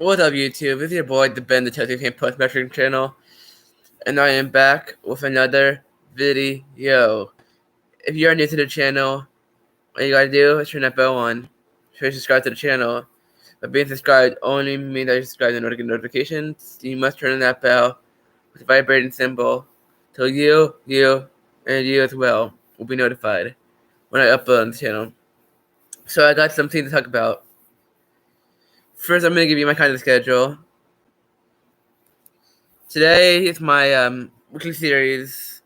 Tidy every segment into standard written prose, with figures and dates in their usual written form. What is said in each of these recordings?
What's up, YouTube? It's your boy, the Ben, the Chelsea Fan Post Metric channel, and I am back with another video. If you are new to the channel, all you gotta do is turn that bell on. Sure, subscribe to the channel. But being subscribed only means that you subscribe and get notifications. You must turn on that bell with the vibrating symbol, so you, and you as well will be notified when I upload on the channel. So I got something to talk about. First, I'm gonna give you my kind of schedule. Today is my weekly series.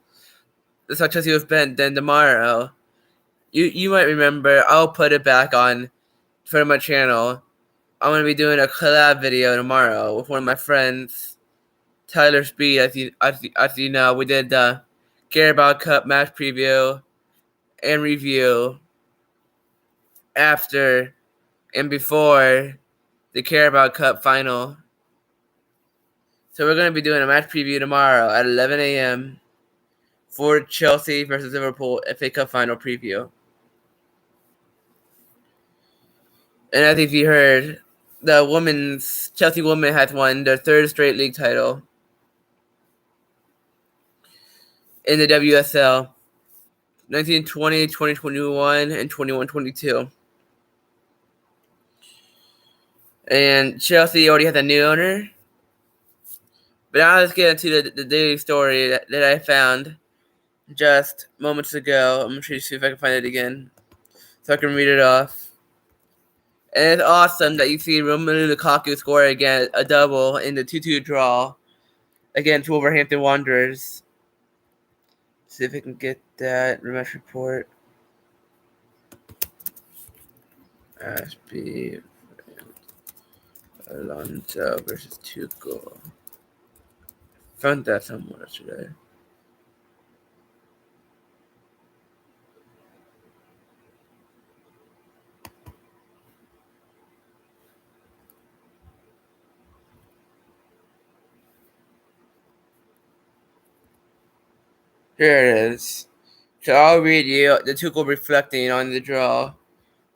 This is Chelsea with Ben. Then tomorrow, you might remember, I'll put it back on for my channel. I'm gonna be doing a collab video tomorrow with one of my friends, Tyler Speed. As you know, we did the Carabao Cup match preview and review after and before the Carabao Cup final. So we're gonna be doing a match preview tomorrow at 11 a.m. for Chelsea versus Liverpool FA Cup final preview. And as if you heard, the Chelsea women has won their third straight league title in the WSL, 1920, 2021, and 21-22. And Chelsea already has a new owner. But now let's get into the daily story that I found just moments ago. I'm going to see if I can find it again so I can read it off. And it's awesome that you see Romelu Lukaku score again a double in the 2-2 draw against Wolverhampton Wanderers. See if I can get that match report. Ashby Alonso versus Tuchel. Found that somewhere today. Here it is. So I'll read you the Tuchel reflecting on the draw.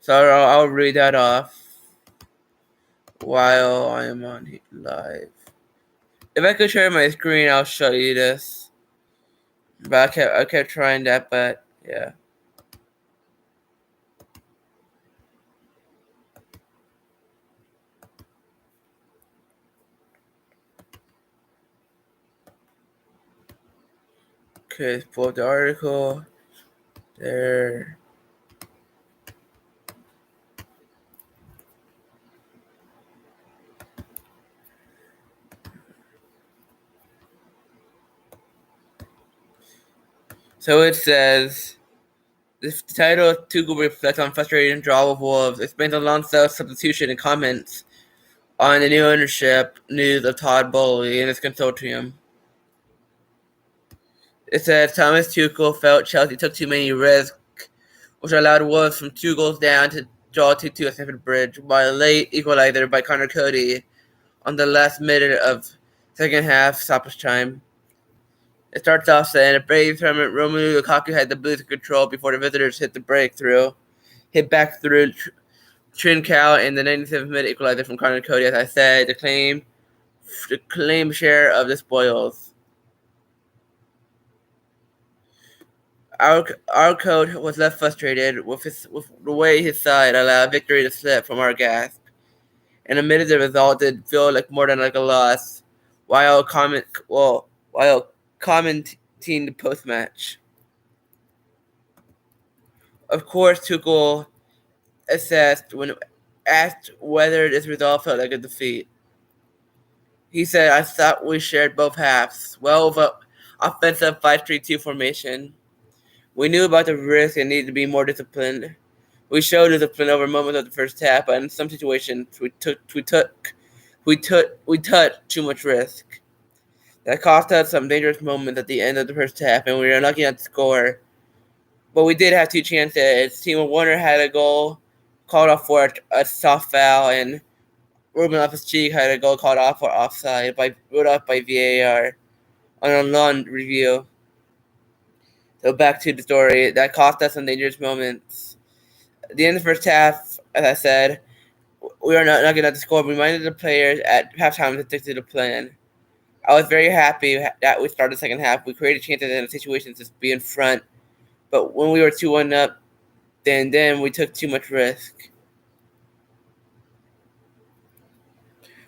So I'll read that off while I am on live. If I could share my screen, I'll show you this. But I kept trying that, but yeah. Okay, let's pull up the article. There. So it says, the title of Tuchel reflects on frustrating draw with Wolves, explains Alonso's substitution and comments on the new ownership news of Todd Bohely and his consortium. It says Thomas Tuchel felt Chelsea took too many risks, which allowed Wolves from 2 goals down to draw 2-2 at Stamford Bridge, while a late equalizer by Connor Cody on the last minute of second half stoppage time. It starts off saying a brave tournament. Romelu Lukaku had the boost control before the visitors hit the breakthrough. Hit back through Trincao in the 97th minute equalizer from Connor Cody. As I said, the claim share of the spoils. Our coach was left frustrated with the way his side allowed victory to slip from our grasp, and admitted the result did feel like more than like a loss. While commenting the post match. Of course, Tuchel assessed when asked whether this result felt like a defeat. He said, "I thought we shared both halves well with an offensive 5-3-2 formation. We knew about the risk and needed to be more disciplined. We showed discipline over moments of the first half, but in some situations we took too much risk. That cost us some dangerous moments at the end of the first half, and we were unlucky not to score. But we did have 2 chances. Timo Werner had a goal called off for a soft foul, and Ruben Loftus-Cheek had a goal called off for offside ruled off by VAR on a long review. So back to the story. That cost us some dangerous moments. At the end of the first half, as I said, we are not getting out the score. We reminded the players at halftime to stick to the plan. I was very happy that we started the second half. We created chances in situations to be in front, but when we were 2-1 up, then we took too much risk.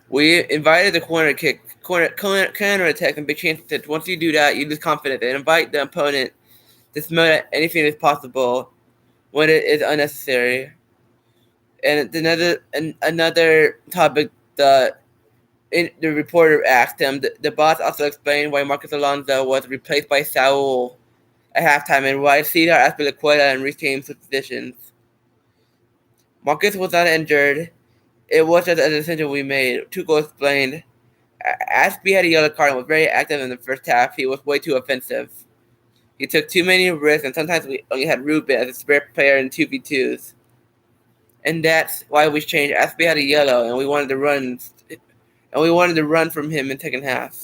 We invited the counter attack, and big chances that once you do that, you lose confidence and invite the opponent to smell that anything is possible when it is unnecessary. And another topic, the reporter asked him. The boss also explained why Marcus Alonso was replaced by Saul at halftime and why Cesar Azpilicueta and retained his positions. Marcus was not injured. It was just a decision we made. Tuchel explained. Aspie had a yellow card and was very active in the first half. He was way too offensive. He took too many risks, and sometimes we only had Ruben as a spare player in 2v2s. And that's why we changed. Aspie had a yellow, and we wanted to run. And we wanted to run from him in the second half.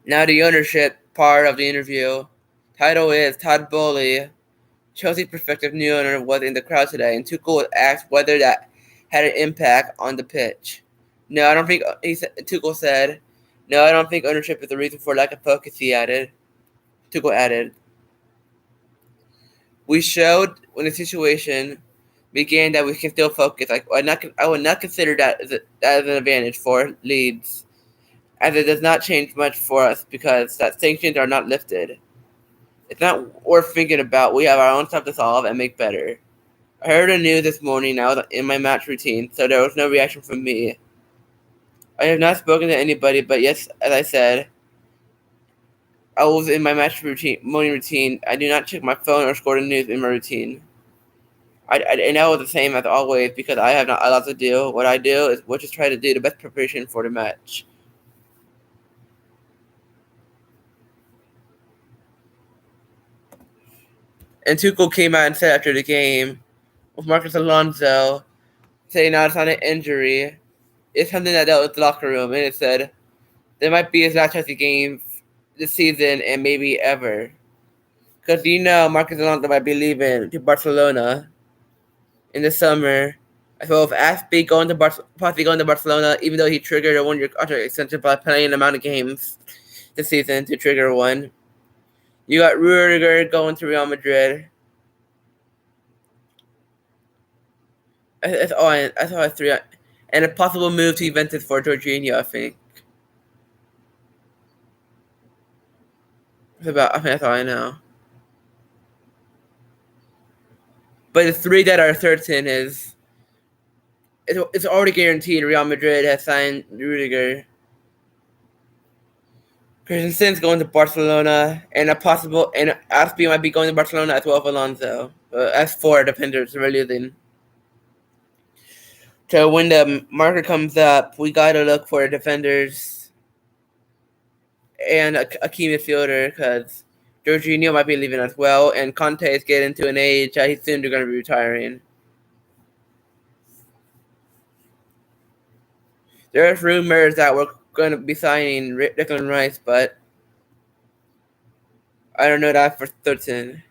Now the ownership part of the interview. Title is Todd Bohely. Chelsea's prospective new owner was in the crowd today, and Tuchel was asked whether that had an impact on the pitch. No, I don't think. Tuchel said, "No, I don't think ownership is the reason for lack of focus." He added. Tuchel added, "We showed when the situation began that we can still focus. I would not consider that as an advantage for Leeds, as it does not change much for us because that sanctions are not lifted. It's not worth thinking about. We have our own stuff to solve and make better. I heard the news this morning. I was in my match routine, so there was no reaction from me. I have not spoken to anybody, but yes, as I said, I was in my morning routine. I do not check my phone or score the news in my routine. And that was the same as always because I have not a lot to do. What I do is just try to do the best preparation for the match." And Tuchel came out and said after the game, with Marcus Alonso saying now it's not an injury, it's something that dealt with the locker room, and it said there might be his last Chelsea game this season and maybe ever. Because Marcus Alonso might be leaving to Barcelona in the summer. As well as Aspie possibly going to Barcelona, even though he triggered a one-year contract extension by playing the amount of games this season to trigger one. You got Rudiger going to Real Madrid. That's all I three. And a possible move to Juventus for Jorginho, I think. That's all I know. But the three that are certain is it's already guaranteed. Real Madrid has signed Rudiger. Christensen's going to Barcelona, and Aspie might be going to Barcelona as well as Alonso. As four defenders, really. Then, so when the market comes up, we gotta look for defenders and a key midfielder because Jorginho might be leaving as well, and Conte is getting to an age that he's soon going to be retiring. There's rumors that we're going to be signing Declan Rice, but I don't know that for certain.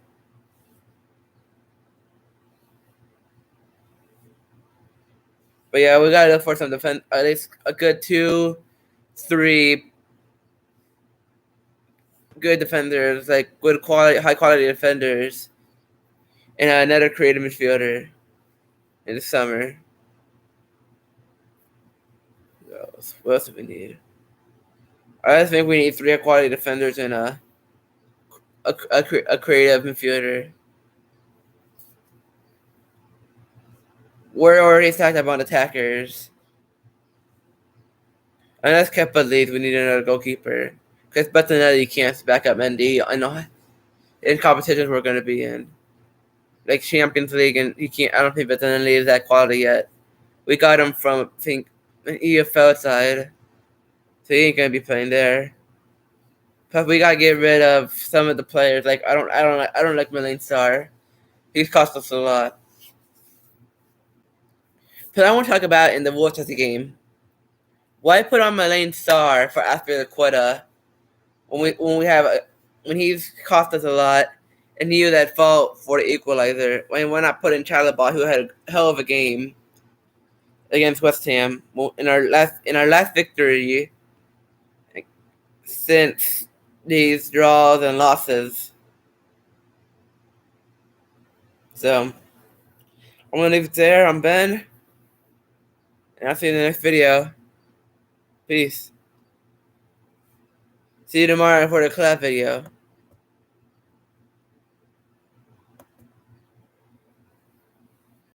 But yeah, we gotta look for some defense, at least a good 2, 3 good defenders, like high quality defenders, and another creative midfielder in the summer. What else do we need? I just think we need 3 quality defenders and a creative midfielder. We're already stacked up on attackers. Unless Kepa leaves, we need another goalkeeper. Because Bettinelli can't back up Mendy in competitions we're going to be in. Like Champions League, and he can't. I don't think Bettinelli is that quality yet. We got him from, I think, an EFL side. So he ain't going to be playing there. But we got to get rid of some of the players. Like, I don't like Milan Sarr. He's cost us a lot. But I want to talk about in the Chelsea game. Why put on Milan Sarr for Azpilicueta when he's cost us a lot and he was at fault for the equalizer? Why not put in Chalobah, who had a hell of a game? against West Ham in our last victory since these draws and losses. So I'm gonna leave it there. I'm Ben, and I'll see you in the next video. Peace. See you tomorrow for the collab video.